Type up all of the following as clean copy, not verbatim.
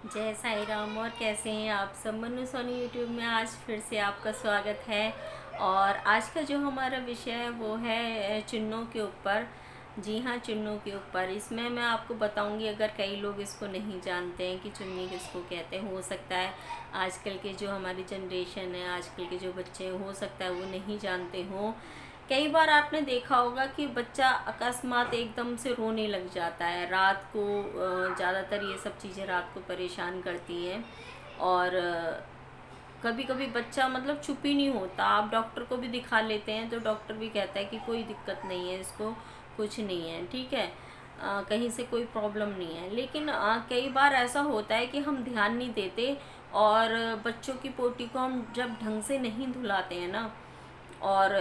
जय साई राम। और कैसे हैं आप सब। मनु सोनी यूट्यूब में आज फिर से आपका स्वागत है। और आज का जो हमारा विषय है वो है चुन्नों के ऊपर। जी हाँ, चुन्नों के ऊपर। इसमें मैं आपको बताऊंगी, अगर कई लोग इसको नहीं जानते हैं कि चुन्नी किसको कहते हैं। हो सकता है आजकल के जो हमारी जनरेशन है, आजकल के जो बच्चे हैं, हो सकता है वो नहीं जानते हों। कई बार आपने देखा होगा कि बच्चा अकस्मात एकदम से रोने लग जाता है रात को। ज़्यादातर ये सब चीज़ें रात को परेशान करती हैं। और कभी कभी बच्चा मतलब चुप ही नहीं होता। आप डॉक्टर को भी दिखा लेते हैं तो डॉक्टर भी कहता है कि कोई दिक्कत नहीं है, इसको कुछ नहीं है, ठीक है, कहीं से कोई प्रॉब्लम नहीं है। लेकिन कई बार ऐसा होता है कि हम ध्यान नहीं देते। और बच्चों की पोटी को हम जब ढंग से नहीं धुलाते हैं ना, और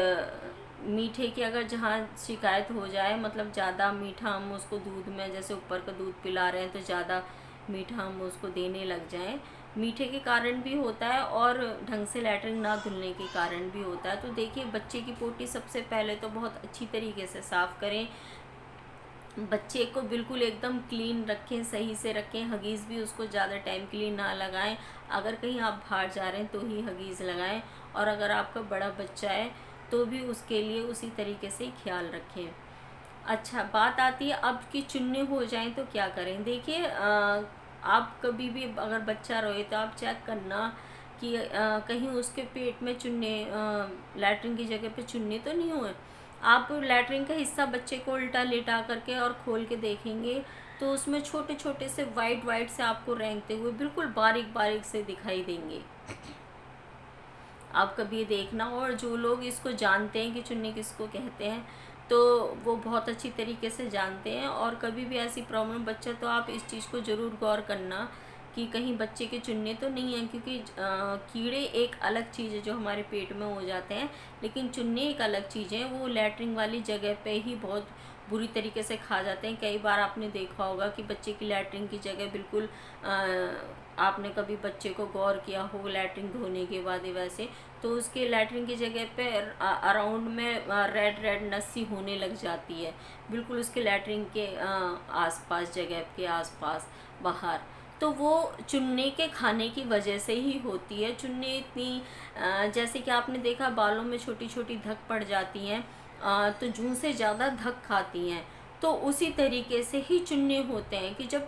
मीठे की अगर जहाँ शिकायत हो जाए, मतलब ज़्यादा मीठा हम उसको दूध में, जैसे ऊपर का दूध पिला रहे हैं तो ज़्यादा मीठा हम उसको देने लग जाएं, मीठे के कारण भी होता है और ढंग से लैट्रिन ना धुलने के कारण भी होता है। तो देखिए, बच्चे की पोटी सबसे पहले तो बहुत अच्छी तरीके से साफ़ करें। बच्चे को बिल्कुल एकदम क्लीन रखें, सही से रखें। हगीज़ भी उसको ज़्यादा टाइम के लिए ना लगाएं। अगर कहीं आप बाहर जा रहे हैं तो ही हगीज़ लगाएं। और अगर आपका बड़ा बच्चा है तो भी उसके लिए उसी तरीके से ख्याल रखें। अच्छा, बात आती है अब कि चुन्नी हो जाएं तो क्या करें। देखिए, आप कभी भी अगर बच्चा रोए तो आप चेक करना कि कहीं उसके पेट में चुन्नी, लैट्रिन की जगह पे चुन्नी तो नहीं हुए। आप लैट्रिन का हिस्सा बच्चे को उल्टा लेटा करके और खोल के देखेंगे तो उसमें छोटे छोटे से वाइट वाइट से आपको रेंगते हुए बिल्कुल बारीक बारीक से दिखाई देंगे। आप कभी ये देखना। और जो लोग इसको जानते हैं कि चुन्नी किसको कहते हैं, तो वो बहुत अच्छी तरीके से जानते हैं। और कभी भी ऐसी प्रॉब्लम बच्चा, तो आप इस चीज़ को ज़रूर गौर करना कि कहीं बच्चे के चुन्नी तो नहीं है, क्योंकि कीड़े एक अलग चीज़ है जो हमारे पेट में हो जाते हैं, लेकिन चुन्नी एक अलग चीज़ है। वो लैट्रिन वाली जगह पे ही बहुत बुरी तरीके से खा जाते हैं। कई बार आपने देखा होगा कि बच्चे की लैट्रिन की जगह बिल्कुल आपने कभी बच्चे को गौर किया हो लैट्रिन धोने के बाद ही वैसे, तो उसके लैट्रिन की जगह पे अराउंड में रेड रेड नस्सी होने लग जाती है, बिल्कुल उसके लैट्रिन के आसपास, जगह के आसपास बाहर। तो वो चुन्नी के खाने की वजह से ही होती है। चुन्नी इतनी जैसे कि आपने देखा बालों में छोटी छोटी धक पड़ जाती हैं, तो जूं से ज़्यादा धक खाती हैं। तो उसी तरीके से ही चुन्नी होते हैं कि जब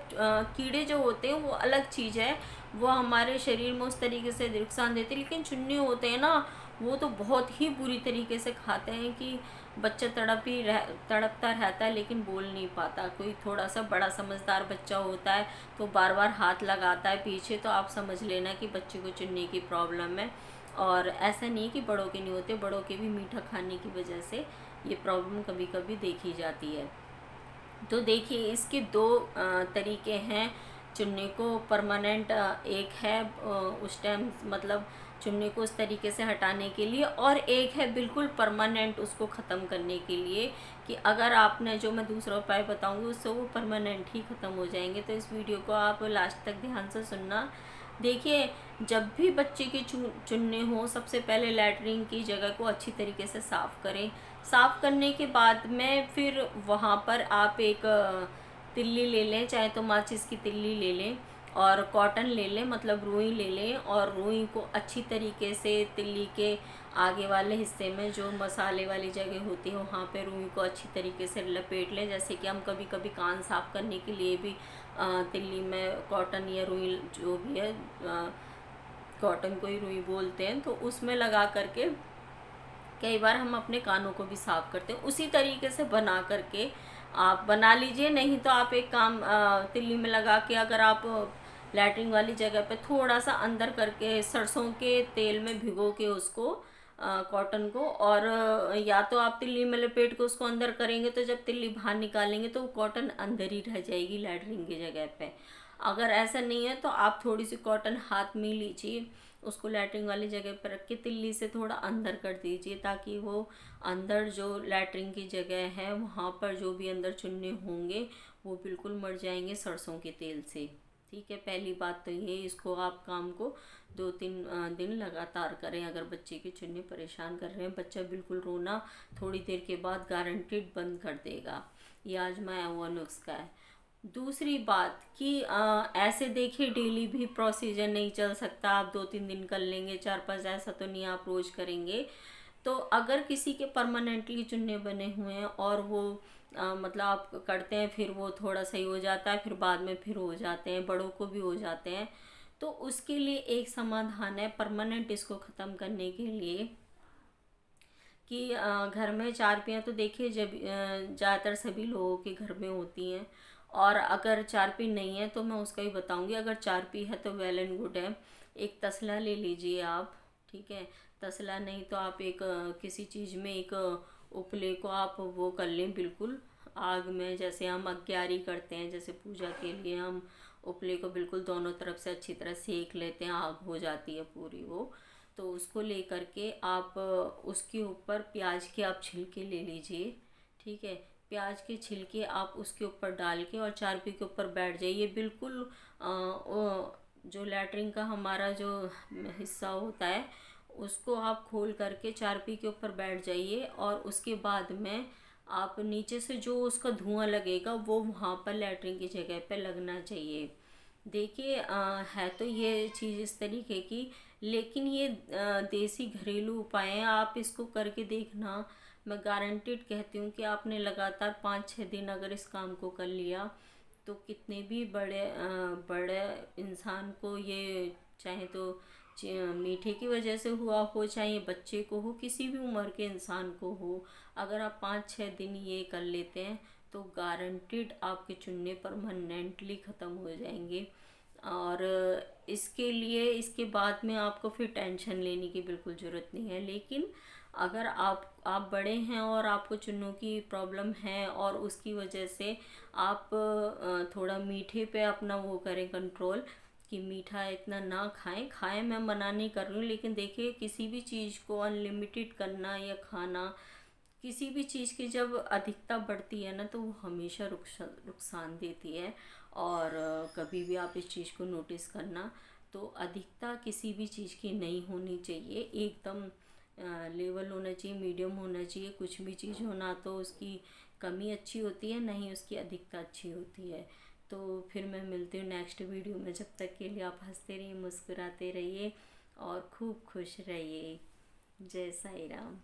कीड़े जो होते हैं वो अलग चीज़ है, वो हमारे शरीर में उस तरीके से नुकसान देते हैं। लेकिन चुन्नी होते हैं ना, वो तो बहुत ही बुरी तरीके से खाते हैं कि बच्चा तड़पता रहता है लेकिन बोल नहीं पाता। कोई थोड़ा सा बड़ा समझदार बच्चा होता है तो बार बार हाथ लगाता है पीछे, तो आप समझ लेना कि बच्चे को चुन्नी की प्रॉब्लम है। और ऐसा नहीं कि बड़ों के नहीं होते, बड़ों के भी मीठा खाने की वजह से ये प्रॉब्लम कभी कभी देखी जाती है। तो देखिए, इसके दो तरीके हैं चुन्नी को परमानेंट। एक है उस टाइम मतलब चुन्नी को उस तरीके से हटाने के लिए, और एक है बिल्कुल परमानेंट उसको ख़त्म करने के लिए, कि अगर आपने जो मैं दूसरा उपाय बताऊंगी उससे वो परमानेंट ही ख़त्म हो जाएंगे। तो इस वीडियो को आप लास्ट तक ध्यान से सुनना। देखिए, जब भी बच्चे की चुन्नी हो, सबसे पहले लैट्रिन की जगह को अच्छी तरीके से साफ़ करें। साफ़ करने के बाद में फिर वहाँ पर आप एक तिल्ली ले लें, चाहे तो माचिस की तिल्ली ले लें, और कॉटन ले लें, मतलब रुई ले लें। और रुई को अच्छी तरीके से तिल्ली के आगे वाले हिस्से में जो मसाले वाली जगह होती है वहाँ पे रुई को अच्छी तरीके से लपेट लें। जैसे कि हम कभी कभी कान साफ़ करने के लिए भी तिल्ली में कॉटन या रुई, जो भी है, कॉटन को ही रुई बोलते हैं, तो उसमें लगा करके कई बार हम अपने कानों को भी साफ़ करते हैं। उसी तरीके से बना करके आप बना लीजिए। नहीं तो आप एक काम, तिल्ली में लगा के अगर आप लैट्रिन वाली जगह पे थोड़ा सा अंदर करके सरसों के तेल में भिगो के उसको, कॉटन को, और या तो आप तिल्ली में लपेट के उसको अंदर करेंगे तो जब तिल्ली बाहर निकालेंगे तो वो कॉटन अंदर ही रह जाएगी लैट्रिन की जगह पे। अगर ऐसा नहीं है तो आप थोड़ी सी कॉटन हाथ में लीजिए, उसको लैट्रिन वाली जगह पर रख के तिल्ली से थोड़ा अंदर कर दीजिए, ताकि वो अंदर जो लैट्रिन की जगह है वहाँ पर जो भी अंदर चुन्नी होंगे वो बिल्कुल मर जाएंगे सरसों के तेल से। ठीक है, पहली बात तो ये, इसको आप काम को 2-3 दिन लगातार करें। अगर बच्चे की चुन्नी परेशान कर रहे हैं, बच्चा बिल्कुल रोना थोड़ी देर के बाद गारंटीड बंद कर देगा। ये आजमाया हुआ नुस्खा है। दूसरी बात कि ऐसे देखिए डेली भी प्रोसीजर नहीं चल सकता, आप 2-3 दिन कर लेंगे, 4-5, ऐसा तो नहीं आप रोज़ करेंगे। तो अगर किसी के परमानेंटली चुन्ने बने हुए हैं और वो मतलब आप करते हैं, फिर वो थोड़ा सही हो जाता है, फिर बाद में फिर हो जाते हैं, बड़ों को भी हो जाते हैं, तो उसके लिए एक समाधान है परमानेंट इसको ख़त्म करने के लिए कि घर में चारपियाँ तो देखिए जब ज़्यादातर सभी लोगों के घर में होती हैं। और अगर चारपी नहीं है तो मैं उसका ही बताऊंगी, अगर चारपी है तो वेल एंड गुड है। एक तसला ले लीजिए आप, ठीक है। तसला नहीं तो आप एक किसी चीज़ में एक उपले को आप वो कर लें बिल्कुल आग में, जैसे हम अग्यारी करते हैं, जैसे पूजा के लिए हम उपले को बिल्कुल दोनों तरफ से अच्छी तरह सेक लेते हैं, आग हो जाती है पूरी वो। तो उसको लेकर के आप उसके ऊपर प्याज के आप छिलके ले लीजिए, ठीक है। प्याज के छिलके आप उसके ऊपर डाल के और चारपी के ऊपर बैठ जाइए बिल्कुल। जो लैट्रिन का हमारा जो हिस्सा होता है उसको आप खोल करके चारपी के ऊपर बैठ जाइए, और उसके बाद में आप नीचे से जो उसका धुआं लगेगा वो वहाँ पर लैट्रिन की जगह पे लगना चाहिए। देखिए है तो ये चीज़ इस तरीके की, लेकिन ये देसी घरेलू उपाय हैं, आप इसको करके देखना। मैं गारंटेड कहती हूँ कि आपने लगातार 5-6 दिन अगर इस काम को कर लिया तो कितने भी बड़े इंसान को ये, चाहे तो मीठे की वजह से हुआ हो, चाहे बच्चे को हो, किसी भी उम्र के इंसान को हो, अगर आप 5-6 दिन ये कर लेते हैं तो गारंटेड आपके चुन्ने परमानेंटली ख़त्म हो जाएंगे। और इसके लिए इसके बाद में आपको फिर टेंशन लेने की बिल्कुल ज़रूरत नहीं है। लेकिन अगर आप बड़े हैं और आपको चुन्नों की प्रॉब्लम है और उसकी वजह से आप थोड़ा मीठे पे अपना वो करें कंट्रोल, कि मीठा इतना ना खाएं, मैं मना नहीं कर रही हूँ, लेकिन देखिए किसी भी चीज़ को अनलिमिटेड करना या खाना, किसी भी चीज़ की जब अधिकता बढ़ती है ना तो वो हमेशा नुकसान देती है। और कभी भी आप इस चीज़ को नोटिस करना, तो अधिकता किसी भी चीज़ की नहीं होनी चाहिए, एकदम लेवल होना चाहिए, मीडियम होना चाहिए। कुछ भी चीज़ हो ना तो उसकी कमी अच्छी होती है, ना ही उसकी अधिकता अच्छी होती है। तो फिर मैं मिलती हूँ नेक्स्ट वीडियो में, जब तक के लिए आप हंसते रहिए, मुस्कुराते रहिए और खूब खुश रहिए। जय साई राम।